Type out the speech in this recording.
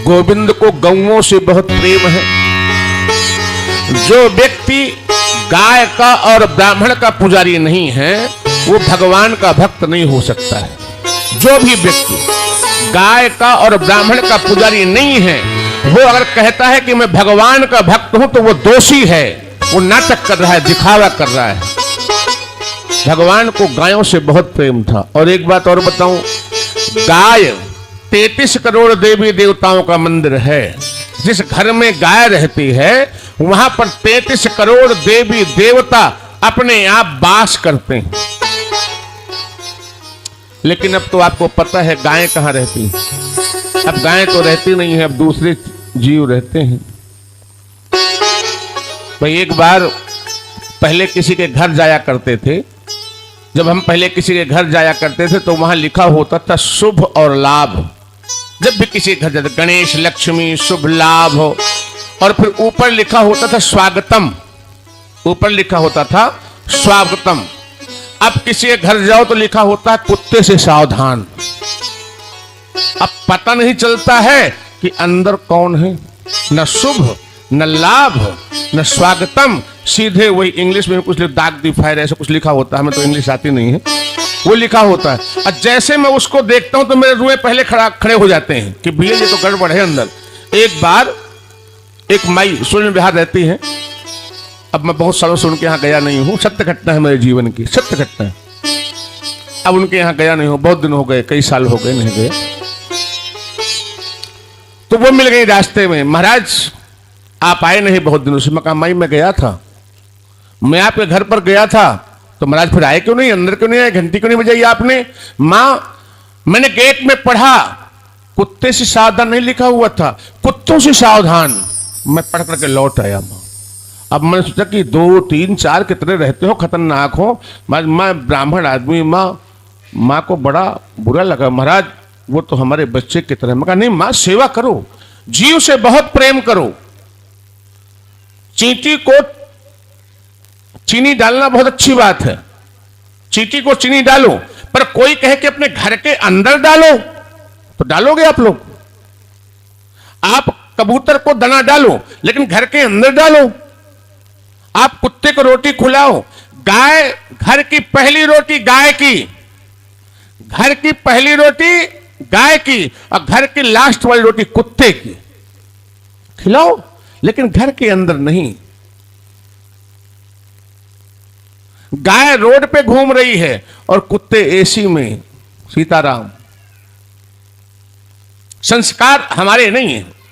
गोविंद को गौओं से बहुत प्रेम है। जो व्यक्ति गाय का और ब्राह्मण का पुजारी नहीं है वो भगवान का भक्त नहीं हो सकता है। जो भी व्यक्ति गाय का और ब्राह्मण का पुजारी नहीं है वो अगर कहता है कि मैं भगवान का भक्त हूं तो वो दोषी है, वो नाटक कर रहा है, दिखावा कर रहा है। भगवान को गायों से बहुत प्रेम था। और एक बात और बताऊं, गाय 33 करोड़ देवी देवताओं का मंदिर है। जिस घर में गाय रहती है वहां पर 33 करोड़ देवी देवता अपने आप वास करते हैं। लेकिन अब तो आपको पता है गायें कहां रहती हैं। अब गायें तो रहती नहीं है, अब दूसरे जीव रहते हैं। भाई एक बार पहले किसी के घर जाया करते थे, जब हम पहले किसी के घर जाया करते थे तो वहां लिखा होता था शुभ और लाभ। जब भी किसी के घर जाते, गणेश लक्ष्मी शुभ लाभ हो, और फिर ऊपर लिखा होता था स्वागतम, ऊपर लिखा होता था स्वागतम। अब किसी के घर जाओ तो लिखा होता है कुत्ते से सावधान। अब पता नहीं चलता है कि अंदर कौन है, न शुभ न लाभ न स्वागतम, सीधे वही इंग्लिश में कुछ दाग दी फायर ऐसा कुछ लिखा होता है, हमें तो इंग्लिश आती नहीं है, वो लिखा होता है। और जैसे मैं उसको देखता हूं तो मेरे रुए पहले खड़े हो जाते हैं कि भैया ये तो गड़बड़ है अंदर। एक बार एक माई सूर्य बिहार रहती है, अब मैं बहुत सालों से उनके यहाँ गया नहीं हूँ, सत्य घटना है मेरे जीवन की, सत्य घटना है। अब उनके यहाँ गया नहीं हूँ, बहुत दिन हो गए, कई साल हो गए नहीं गए। तो वो मिल गई रास्ते में, महाराज आप आए नहीं बहुत दिनों से। मैं कहा माई मैं गया था, मैं आपके घर पर गया था, तो महाराज फिर आए क्यों नहीं, अंदर क्यों नहीं आए, घंटी क्यों नहीं बजाई आपने। माँ मैंने गेट में पढ़ा कुत्ते से सावधान नहीं लिखा हुआ था, कुत्तों से सावधान। मैं पढ़ करके लौट आया माँ। अब मैंने सोचा कि 2 3 4 कितने रहते हो, खतरनाक हो। मैं ब्राह्मण आदमी, माँ को बड़ा बुरा लगा। महाराज वो तो हमारे बच्चे की तरह। मैं कहा नहीं माँ सेवा करो, जीव से बहुत प्रेम करो। चींटी को चीनी डालना बहुत अच्छी बात है, चींटी को चीनी डालो, पर कोई कहे कि अपने घर के अंदर डालो तो डालोगे आप लोग। आप कबूतर को दाना डालो लेकिन घर के अंदर डालो। आप कुत्ते को रोटी खिलाओ, गाय घर की पहली रोटी गाय की, घर की पहली रोटी गाय की, और घर की लास्ट वाली रोटी कुत्ते की खिलाओ, लेकिन घर के अंदर नहीं। गाय रोड पे घूम रही है और कुत्ते एसी में। सीताराम, संस्कार हमारे नहीं है।